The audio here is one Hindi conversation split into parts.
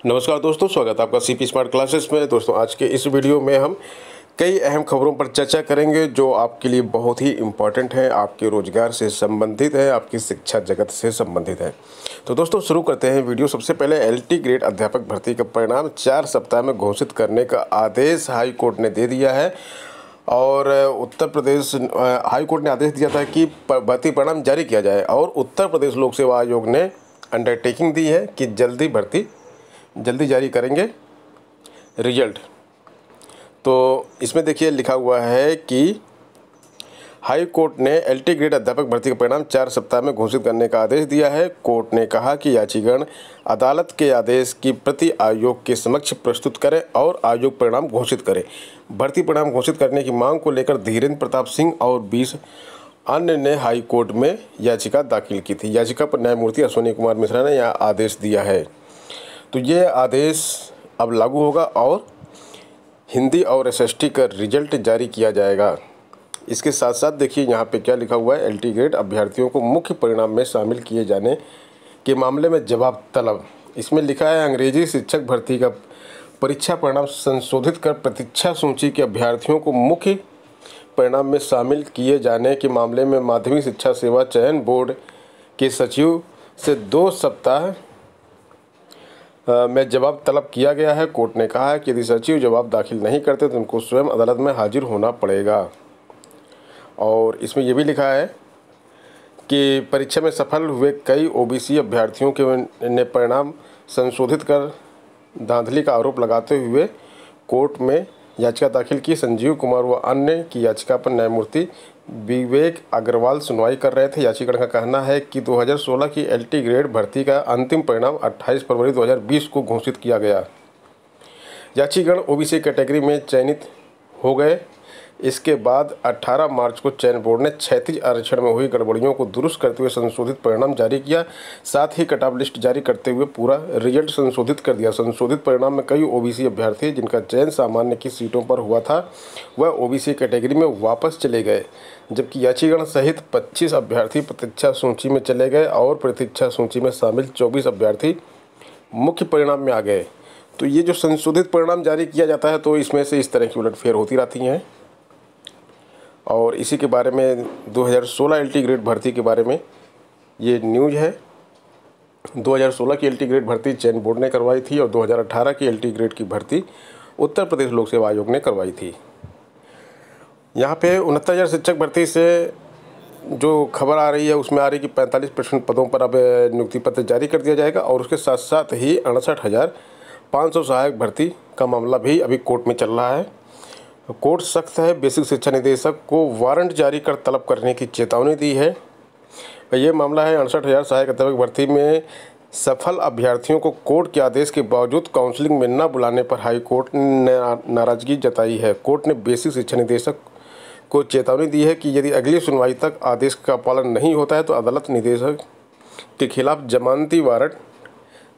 नमस्कार दोस्तों, स्वागत है आपका सीपी स्मार्ट क्लासेस में। दोस्तों, आज के इस वीडियो में हम कई अहम खबरों पर चर्चा करेंगे जो आपके लिए बहुत ही इम्पॉर्टेंट है, आपके रोजगार से संबंधित है, आपकी शिक्षा जगत से संबंधित है। तो दोस्तों, शुरू करते हैं वीडियो। सबसे पहले एलटी ग्रेड अध्यापक भर्ती का परिणाम 4 सप्ताह में घोषित करने का आदेश हाई कोर्ट ने दे दिया है। और उत्तर प्रदेश हाई कोर्ट ने आदेश दिया था कि भर्ती परिणाम जारी किया जाए, और उत्तर प्रदेश लोक सेवा आयोग ने अंडरटेकिंग दी है कि जल्दी जारी करेंगे रिजल्ट। तो इसमें देखिए लिखा हुआ है कि हाई कोर्ट ने एलटी ग्रेड अध्यापक भर्ती का परिणाम 4 सप्ताह में घोषित करने का आदेश दिया है। कोर्ट ने कहा कि याचिकागण अदालत के आदेश की प्रति आयोग के समक्ष प्रस्तुत करें और आयोग परिणाम घोषित करे। भर्ती परिणाम घोषित करने की मांग को लेकर धीरेन्द्र प्रताप सिंह और 20 अन्य ने हाई कोर्ट में याचिका दाखिल की थी। याचिका पर न्यायमूर्ति अश्विनी कुमार मिश्रा ने यह आदेश दिया है। तो ये आदेश अब लागू होगा और हिंदी और एसएसटी का रिजल्ट जारी किया जाएगा। इसके साथ साथ देखिए यहाँ पे क्या लिखा हुआ है। एलटी ग्रेड अभ्यर्थियों को मुख्य परिणाम में शामिल किए जाने के मामले में जवाब तलब। इसमें लिखा है अंग्रेजी शिक्षक भर्ती का परीक्षा परिणाम संशोधित कर प्रतीक्षा सूची के अभ्यर्थियों को मुख्य परिणाम में शामिल किए जाने के मामले में माध्यमिक शिक्षा सेवा चयन बोर्ड के सचिव से 2 सप्ताह में जवाब तलब किया गया है। कोर्ट ने कहा है कि यदि सचिव जवाब दाखिल नहीं करते तो उनको स्वयं अदालत में हाजिर होना पड़ेगा। और इसमें यह भी लिखा है कि परीक्षा में सफल हुए कई ओबीसी अभ्यर्थियों के ने परिणाम संशोधित कर धांधली का आरोप लगाते हुए कोर्ट में याचिका दाखिल की। संजीव कुमार व अन्य की याचिका पर न्यायमूर्ति विवेक अग्रवाल सुनवाई कर रहे थे। याचिकाकर्ता का कहना है कि 2016 की एलटी ग्रेड भर्ती का अंतिम परिणाम 28 फरवरी 2020 को घोषित किया गया। याचिकाकर्ता ओबीसी कैटेगरी में चयनित हो गए। इसके बाद 18 मार्च को चयन बोर्ड ने 36 आरक्षण में हुई गड़बड़ियों को दुरुस्त करते हुए संशोधित परिणाम जारी किया। साथ ही कट ऑफ लिस्ट जारी करते हुए पूरा रिजल्ट संशोधित कर दिया। संशोधित परिणाम में कई ओबीसी अभ्यर्थी जिनका चयन सामान्य की सीटों पर हुआ था वह ओबीसी कैटेगरी में वापस चले गए, जबकि याचिकाकर्ता सहित 25 अभ्यर्थी प्रतीक्षा सूची में चले गए और प्रतीक्षा सूची में शामिल 24 अभ्यर्थी मुख्य परिणाम में आ गए। तो ये जो संशोधित परिणाम जारी किया जाता है तो इसमें से इस तरह की उलटफेर होती रहती हैं। और इसी के बारे में 2016 एलटी ग्रेड भर्ती के बारे में ये न्यूज़ है। 2016 की एलटी ग्रेड भर्ती चयन बोर्ड ने करवाई थी और 2018 की एलटी ग्रेड की भर्ती उत्तर प्रदेश लोक सेवा आयोग ने करवाई थी। यहाँ पे 69,000 शिक्षक भर्ती से जो खबर आ रही है उसमें आ रही है कि 45% पदों पर अब नियुक्ति पत्र जारी कर दिया जाएगा। और उसके साथ साथ ही 68,500 सहायक भर्ती का मामला भी अभी कोर्ट में चल रहा है। कोर्ट सख्त है। बेसिक शिक्षा निदेशक को वारंट जारी कर तलब करने की चेतावनी दी है। ये मामला है 68,000 सहायक अध्यापक भर्ती में सफल अभ्यर्थियों को कोर्ट के आदेश के बावजूद काउंसलिंग में न बुलाने पर हाई कोर्ट ने नाराजगी जताई है। कोर्ट ने बेसिक शिक्षा निदेशक को चेतावनी दी है कि यदि अगली सुनवाई तक आदेश का पालन नहीं होता है तो अदालत निदेशक के खिलाफ जमानती वारंट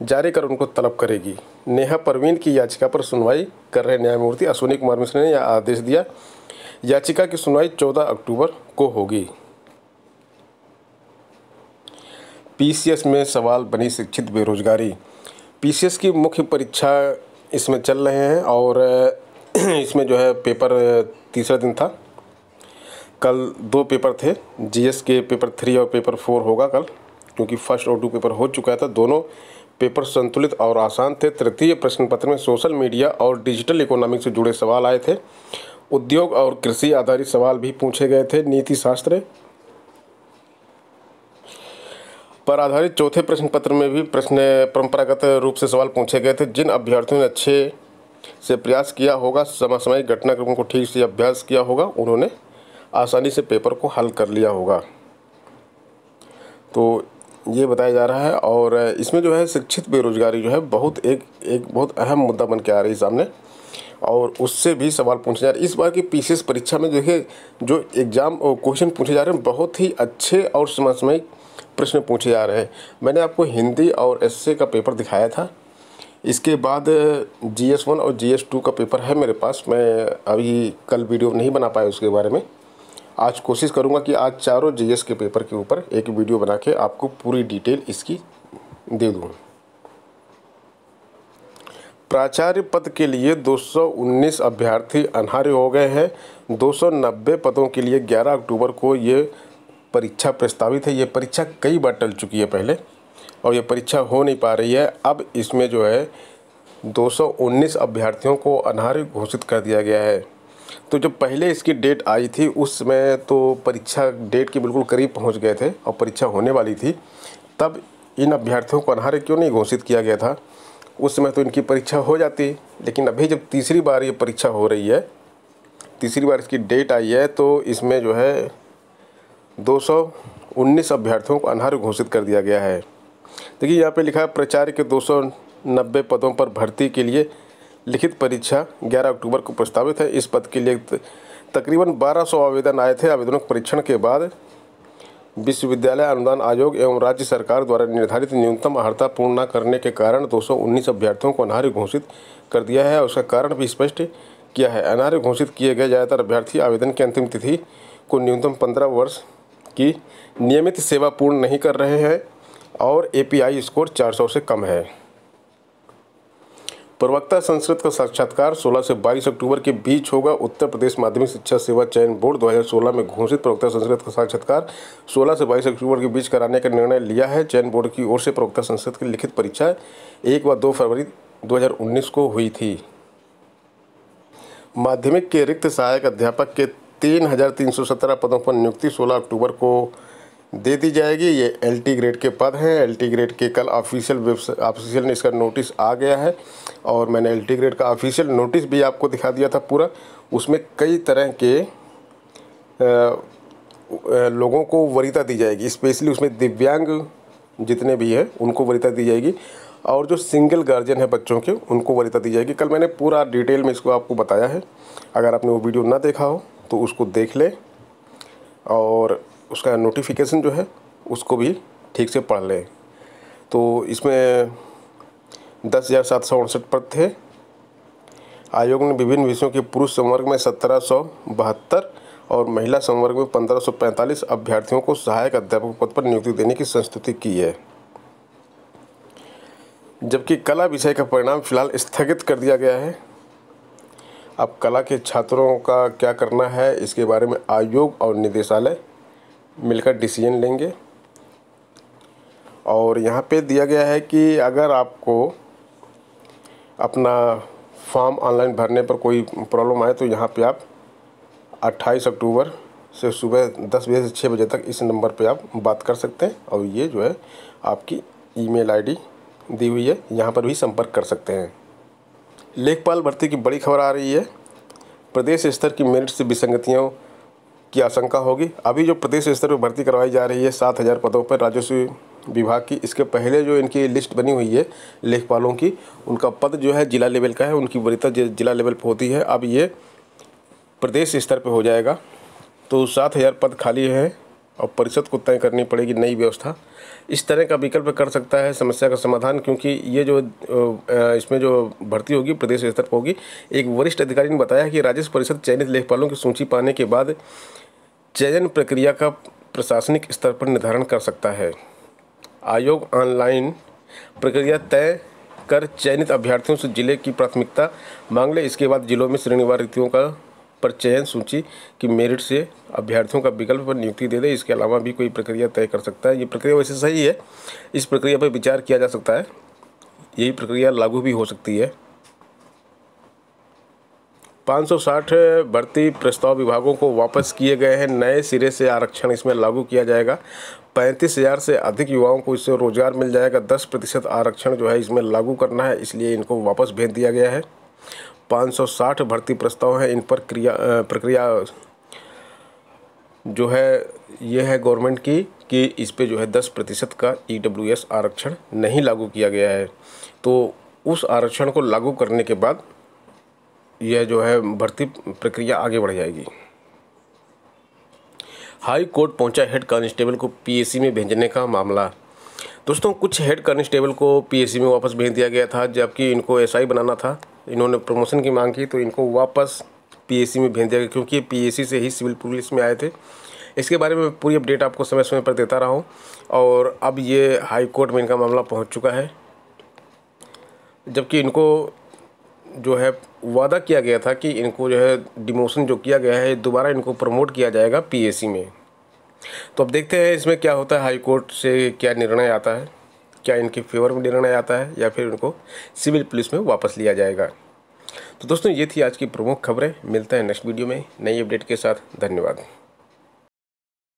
जारी कर उनको तलब करेगी। नेहा परवीन की याचिका पर सुनवाई कर रहे न्यायमूर्ति अश्विनी कुमार मिश्रा ने यह आदेश दिया। याचिका की सुनवाई 14 अक्टूबर को होगी। पीसीएस में सवाल बनी शिक्षित बेरोजगारी। पीसीएस की मुख्य परीक्षा इसमें चल रहे हैं और इसमें जो है पेपर तीसरा दिन था। कल 2 पेपर थे। जीएस के पेपर 3 और पेपर 4 होगा कल, क्योंकि फर्स्ट और 2 पेपर हो चुका था। दोनों पेपर संतुलित और आसान थे। तृतीय प्रश्न पत्र में सोशल मीडिया और डिजिटल इकोनॉमिक से जुड़े सवाल आए थे। उद्योग और कृषि आधारित सवाल भी पूछे गए थे। नीति शास्त्र पर आधारित चौथे प्रश्न पत्र में भी परंपरागत रूप से सवाल पूछे गए थे। जिन अभ्यर्थियों ने अच्छे से प्रयास किया होगा, समसामयिक घटनाक्रमों को ठीक से अभ्यास किया होगा, उन्होंने आसानी से पेपर को हल कर लिया होगा। तो ये बताया जा रहा है। और इसमें जो है शिक्षित बेरोजगारी जो है एक बहुत अहम मुद्दा बन के आ रही है सामने, और उससे भी सवाल पूछे जा रहे हैं। इस बार की पीसीएस परीक्षा में देखिए जो एग्ज़ाम और क्वेश्चन पूछे जा रहे हैं बहुत ही अच्छे और समसामयिक प्रश्न पूछे जा रहे हैं। मैंने आपको हिंदी और एसए का पेपर दिखाया था। इसके बाद GS1 और GS2 का पेपर है मेरे पास। मैं अभी कल वीडियो नहीं बना पाया उसके बारे में। आज कोशिश करूंगा कि आज चारों जीएस के पेपर के ऊपर एक वीडियो बना के आपको पूरी डिटेल इसकी दे दूँ। प्राचार्य पद के लिए 219 अभ्यर्थी अनर्ह हो गए हैं। 290 पदों के लिए 11 अक्टूबर को ये परीक्षा प्रस्तावित है। ये परीक्षा कई बार टल चुकी है पहले और ये परीक्षा हो नहीं पा रही है। अब इसमें जो है 219 अभ्यर्थियों को अनर्ह घोषित कर दिया गया है। तो जो पहले इसकी डेट आई थी उस समय तो परीक्षा डेट के बिल्कुल करीब पहुंच गए थे और परीक्षा होने वाली थी, तब इन अभ्यर्थियों को अनर्ह क्यों नहीं घोषित किया गया था? उस समय तो इनकी परीक्षा हो जाती। लेकिन अभी जब तीसरी बार ये परीक्षा हो रही है, तीसरी बार इसकी डेट आई है, तो इसमें जो है 219 अभ्यर्थियों को अनर्ह घोषित कर दिया गया है। देखिए यहाँ पे लिखा है प्राचार्य के 290 पदों पर भर्ती के लिए लिखित परीक्षा 11 अक्टूबर को प्रस्तावित है। इस पद के लिए तकरीबन 1200 आवेदन आए थे। आवेदनों के परीक्षण के बाद विश्वविद्यालय अनुदान आयोग एवं राज्य सरकार द्वारा निर्धारित न्यूनतम अर्हता पूर्ण न करने के कारण 219 अभ्यर्थियों को अनर्ह घोषित कर दिया है और उसका कारण भी स्पष्ट किया है। अनर्ह घोषित किए गए ज़्यादातर अभ्यर्थी आवेदन की अंतिम तिथि को न्यूनतम 15 वर्ष की नियमित सेवा पूर्ण नहीं कर रहे हैं और API स्कोर 400 से कम है। प्रवक्ता संस्कृत का साक्षात्कार 16 से 22 अक्टूबर के बीच होगा। उत्तर प्रदेश माध्यमिक शिक्षा सेवा चयन बोर्ड 2016 में घोषित प्रवक्ता संस्कृत का साक्षात्कार 16 से 22 अक्टूबर के बीच कराने का निर्णय लिया है। चयन बोर्ड की ओर से प्रवक्ता संस्कृत की लिखित परीक्षा 1 व 2 फरवरी 2019 को हुई थी। माध्यमिक के रिक्त सहायक अध्यापक के 3,317 पदों पर नियुक्ति 16 अक्टूबर को दे दी जाएगी। ये LT ग्रेड के पद हैं। LT ग्रेड के कल ऑफिशियल ने इसका नोटिस आ गया है और मैंने LT ग्रेड का ऑफिशियल नोटिस भी आपको दिखा दिया था पूरा। उसमें कई तरह के लोगों को वरीयता दी जाएगी। स्पेशली उसमें दिव्यांग जितने भी हैं उनको वरीयता दी जाएगी और जो सिंगल गार्जियन है बच्चों के उनको वरीयता दी जाएगी। कल मैंने पूरा डिटेल में इसको आपको बताया है। अगर आपने वो वीडियो ना देखा हो तो उसको देख लें और उसका नोटिफिकेशन जो है उसको भी ठीक से पढ़ लें। तो इसमें 10,759 पद थे। आयोग ने विभिन्न विषयों के पुरुष संवर्ग में 1772 और महिला संवर्ग में 1545 अभ्यर्थियों को सहायक अध्यापक पद पर नियुक्ति देने की संस्तुति की है। जबकि कला विषय का परिणाम फिलहाल स्थगित कर दिया गया है। अब कला के छात्रों का क्या करना है इसके बारे में आयोग और निदेशालय मिलकर डिसीजन लेंगे। और यहाँ पे दिया गया है कि अगर आपको अपना फॉर्म ऑनलाइन भरने पर कोई प्रॉब्लम आए तो यहाँ पे आप 28 अक्टूबर से सुबह 10 बजे से 6 बजे तक इस नंबर पे आप बात कर सकते हैं और ये जो है आपकी ईमेल ID दी हुई है, यहाँ पर भी संपर्क कर सकते हैं। लेखपाल भर्ती की बड़ी खबर आ रही है। प्रदेश स्तर की मेरिट से विसंगतियों की आशंका होगी। अभी जो प्रदेश स्तर पर भर्ती करवाई जा रही है 7,000 पदों पर राजस्व विभाग की, इसके पहले जो इनकी लिस्ट बनी हुई है लेखपालों की, उनका पद जो है जिला लेवल का है, उनकी वरीयता जिला लेवल पर होती है। अब ये प्रदेश स्तर पर हो जाएगा। तो 7,000 पद खाली है और परिषद को तय करनी पड़ेगी नई व्यवस्था। इस तरह का विकल्प कर सकता है समस्या का समाधान, क्योंकि ये जो इसमें जो भर्ती होगी प्रदेश स्तर पर होगी। एक वरिष्ठ अधिकारी ने बताया कि राजस्व परिषद चयनित लेखपालों की सूची पाने के बाद चयन प्रक्रिया का प्रशासनिक स्तर पर निर्धारण कर सकता है। आयोग ऑनलाइन प्रक्रिया तय कर चयनित अभ्यर्थियों से जिले की प्राथमिकता मांग ले। इसके बाद जिलों में श्रेणीवार रिक्तियों का पर चयन सूची की मेरिट से अभ्यर्थियों का विकल्प पर नियुक्ति दे दे। इसके अलावा भी कोई प्रक्रिया तय कर सकता है। ये प्रक्रिया वैसे सही है, इस प्रक्रिया पर विचार किया जा सकता है। यही प्रक्रिया लागू भी हो सकती है। 560 भर्ती प्रस्ताव विभागों को वापस किए गए हैं। नए सिरे से आरक्षण इसमें लागू किया जाएगा। 35,000 से अधिक युवाओं को इससे रोजगार मिल जाएगा। 10% आरक्षण जो है इसमें लागू करना है, इसलिए इनको वापस भेज दिया गया है। 560 भर्ती प्रस्ताव हैं। इन पर प्रक्रिया जो है ये है गवर्नमेंट की कि इस पे जो है 10% का EWS आरक्षण नहीं लागू किया गया है। तो उस आरक्षण को लागू करने के बाद यह जो है भर्ती प्रक्रिया आगे बढ़ जाएगी। हाई कोर्ट पहुंचा हेड कांस्टेबल को PSC में भेजने का मामला। दोस्तों, कुछ हेड कांस्टेबल को PSC में वापस भेज दिया गया था, जबकि इनको SI बनाना था। इन्होंने प्रमोशन की मांग की तो इनको वापस PSC में भेज दिया गया, क्योंकि PSC से ही सिविल पुलिस में आए थे। इसके बारे में पूरी अपडेट आपको समय समय पर देता रहा हूँ और अब ये हाई कोर्ट में इनका मामला पहुँच चुका है। जबकि इनको जो है वादा किया गया था कि इनको जो है डिमोशन जो किया गया है दोबारा इनको प्रमोट किया जाएगा पीएसी में। तो अब देखते हैं इसमें क्या होता है, हाई कोर्ट से क्या निर्णय आता है, क्या इनके फेवर में निर्णय आता है या फिर इनको सिविल पुलिस में वापस लिया जाएगा। तो दोस्तों ये थी आज की प्रमुख खबरें। मिलते हैं नेक्स्ट वीडियो में नई अपडेट के साथ। धन्यवाद।